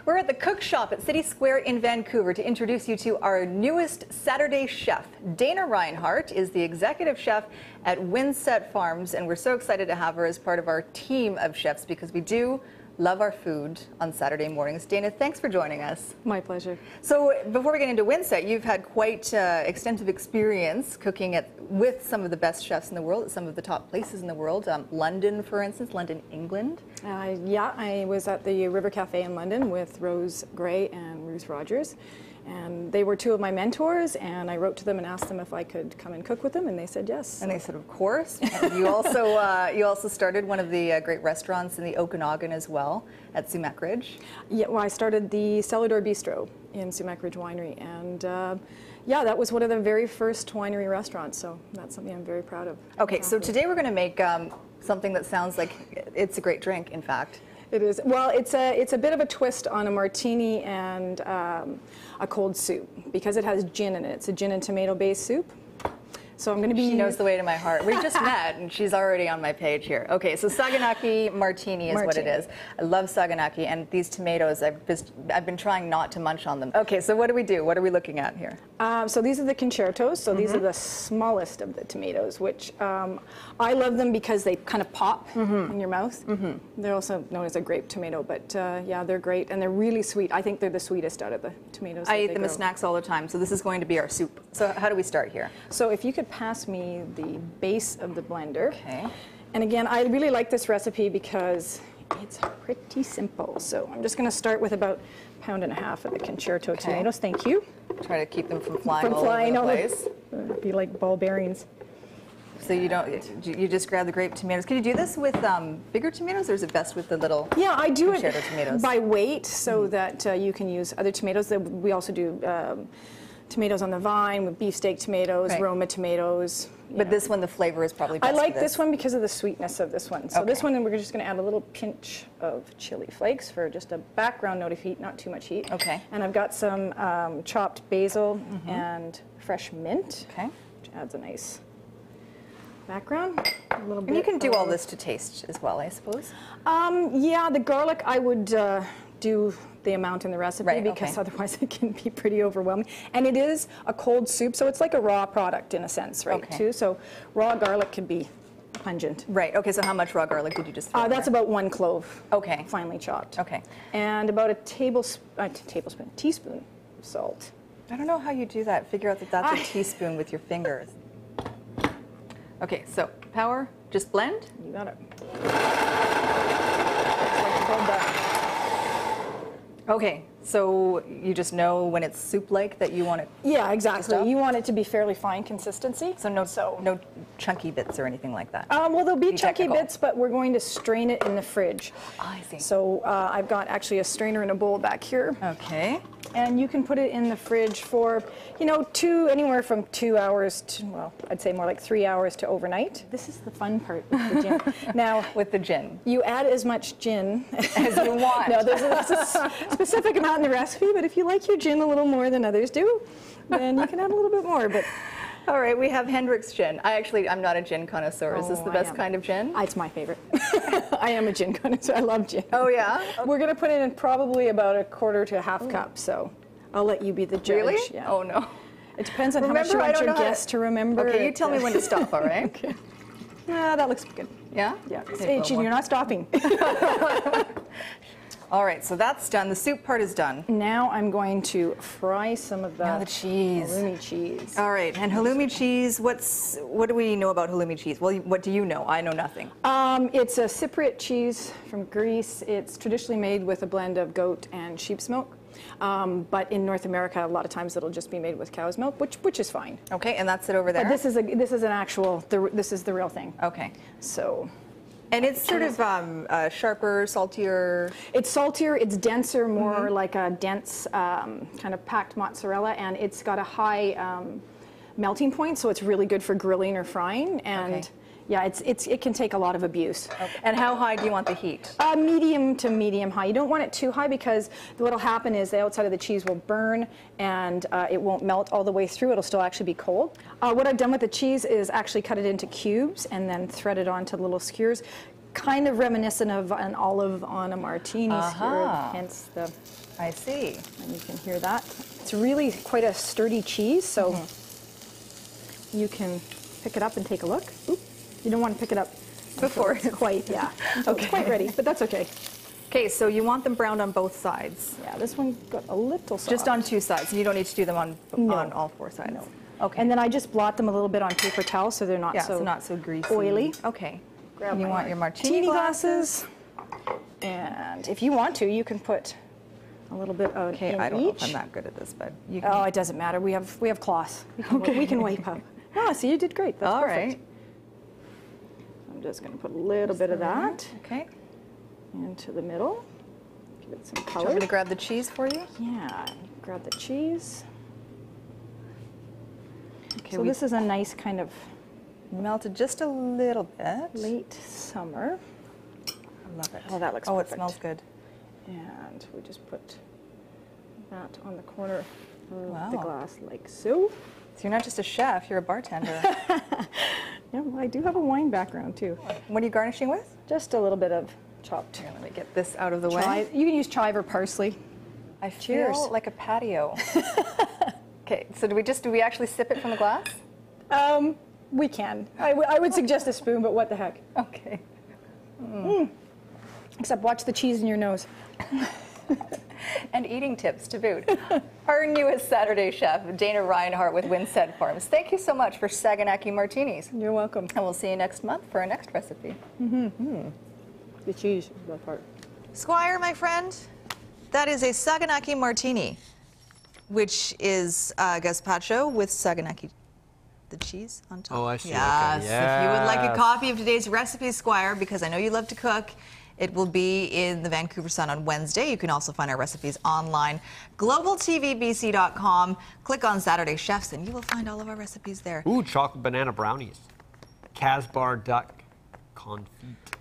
We're at the Cook Shop at City Square in Vancouver to introduce you to our newest Saturday chef. Dana Reinhardt is the executive chef at Windset Farms, and we're so excited to have her as part of our team of chefs because we do love our food on Saturday mornings. Dana, thanks for joining us. My pleasure. So before we get into Windset, you've had quite extensive experience cooking with some of the best chefs in the world at some of the top places in the world. London, for instance, London, England. Yeah, I was at the River Cafe in London with Rose Gray and Ruth Rogers. And they were two of my mentors, and I wrote to them and asked them if I could come and cook with them, and they said yes. And they said, of course. And you also started one of the great restaurants in the Okanagan as well, at Sumac Ridge. Yeah, well, I started the Cellar Door Bistro in Sumac Ridge Winery, and yeah, that was one of the very first winery restaurants, so that's something I'm very proud of. Okay, so today we're going to make something that sounds like it's a great drink, in fact. It is. Well, it's a bit of a twist on a martini and a cold soup because it has gin in it. It's a gin and tomato based soup. So I'm going to be... She knows the way to my heart. We just met, and she's already on my page here. Okay, so Saganaki Martini is what it is. I love Saganaki, and these tomatoes, I've been trying not to munch on them. Okay, so what do we do? What are we looking at here? So these are the Concertos. So these are the smallest of the tomatoes, which I love them because they kind of pop in your mouth. They're also known as a grape tomato, but yeah, they're great, and they're really sweet. I think they're the sweetest out of the tomatoes. I eat them as snacks all the time, so this is going to be our soup. So how do we start here? So if you could pass me the base of the blender. Okay. And again, I really like this recipe because it's pretty simple. So I'm just going to start with about 1.5 pounds of the Concerto tomatoes. Thank you. Try to keep them from flying all over the place. It'd be like ball bearings. So you just grab the grape tomatoes. Can you do this with bigger tomatoes, or is it best with the little Yeah, I do it tomatoes? By weight so that you can use other tomatoes. We also do tomatoes on the vine with beefsteak tomatoes, Roma tomatoes. But this one, the flavor is probably best. I like this one because of the sweetness of this one. So this one, we're just going to add a little pinch of chili flakes for just a background note of heat, not too much heat. Okay. And I've got some chopped basil and fresh mint, which adds a nice background. A little bit. And you can do all this to taste as well, I suppose. Yeah, the garlic I would do the amount in the recipe because otherwise it can be pretty overwhelming. And it is a cold soup, so it's like a raw product in a sense, too. So raw garlic can be pungent. Right. Okay. So how much raw garlic did you just throw That's about 1 clove. Okay. Finely chopped. Okay. And about a teaspoon of salt. I don't know how you do that. Figure out that that's a teaspoon with your fingers. Okay. So power, just blend. You got it. Okay, so you just know when it's soup-like that you want it. Yeah, exactly. You want it to be fairly fine consistency. So no chunky bits or anything like that. Well, there'll be chunky bits, but we're going to strain it in the fridge. Oh, I see. So I've got actually a strainer in a bowl back here. Okay. And you can put it in the fridge for, anywhere from 2 hours to, well, I'd say more like 3 hours to overnight. This is the fun part with the gin. Now, with the gin, you add as much gin as you want. No, there's a specific amount in the recipe, but if you like your gin a little more than others do, then you can add a little bit more. But all right, we have Hendrick's gin. I'm not a gin connoisseur. Is this the best kind of gin? It's my favorite. I am a gin connoisseur. I love gin. Oh, yeah? We're going to put it in probably about 1/4 to 1/2 cup, so I'll let you be the judge. Really? Yeah. Oh, no. It depends on how much you want your guests to remember. Okay, you tell me when to stop, all right? Okay. That looks good. Yeah? Yeah. Hey, you're not stopping. All right, so that's done. The soup part is done. Now I'm going to fry some of the cheese. Halloumi cheese. All right, and halloumi cheese, what do we know about halloumi cheese? Well, what do you know? I know nothing. It's a Cypriot cheese from Greece. It's traditionally made with a blend of goat and sheep's milk. But in North America, a lot of times it'll just be made with cow's milk, which is fine. Okay, and that's it over there? But this is the real thing. Okay. So. And it's sort of sharper, saltier. It's saltier, it's denser, more like a dense kind of packed mozzarella, and it's got a high melting point, so it's really good for grilling or frying. And yeah, it can take a lot of abuse. Okay. And how high do you want the heat? Medium to medium high. You don't want it too high because what'll happen is the outside of the cheese will burn and it won't melt all the way through. It'll still actually be cold. What I've done with the cheese is actually cut it into cubes and then thread it onto little skewers. kind of reminiscent of an olive on a martini skewer, hence the... I see. And you can hear that. It's really quite a sturdy cheese, so you can pick it up and take a look. Oop, you don't want to pick it up before it's quite, it's quite ready, but that's okay. Okay, so you want them browned on both sides. Yeah, this one got a little soft. Just on 2 sides, and you don't need to do them on all 4 sides. No. Okay. And then I just blot them a little bit on paper towel so they're not so not so greasy. oily. Okay. Grab you want your martini glasses. And if you want to, you can put a little bit of I don't know if I'm that good at this, but you can. Oh, it doesn't matter. We have cloths. We can wipe up. Oh, so you did great. That's perfect. Right. I'm just going to put a little bit of that into the middle. Give it some Do you color. want me to grab the cheese for you? Yeah, grab the cheese. Okay, so this is a nice kind of melted just a little bit. Late summer. I love it. Oh, that looks perfect. It smells good. And we just put that on the corner of the glass like so. So you're not just a chef, you're a bartender. Yeah, well, I do have a wine background too. What are you garnishing with? Just a little bit of chopped. Here, let me get this out of the way. You can use chive or parsley. I feel like a patio. Okay, so do we actually sip it from the glass? We can. I would suggest a spoon, but what the heck. Okay. Except watch the cheese in your nose. And eating tips to boot. Our newest Saturday chef, Dana Reinhardt with Windset Farms. Thank you so much for Saganaki Martinis. You're welcome. And we'll see you next month for our next recipe. The cheese is that part. Squire, my friend, that is a Saganaki Martini, which is gazpacho with Saganaki, the cheese on top. Oh, I see. Yes. Okay. If you would like a copy of today's recipe, Squire, because I know you love to cook, it will be in the Vancouver Sun on Wednesday. You can also find our recipes online, globaltvbc.com. Click on Saturday Chefs, and you will find all of our recipes there. Ooh, chocolate banana brownies. Casbar duck confit.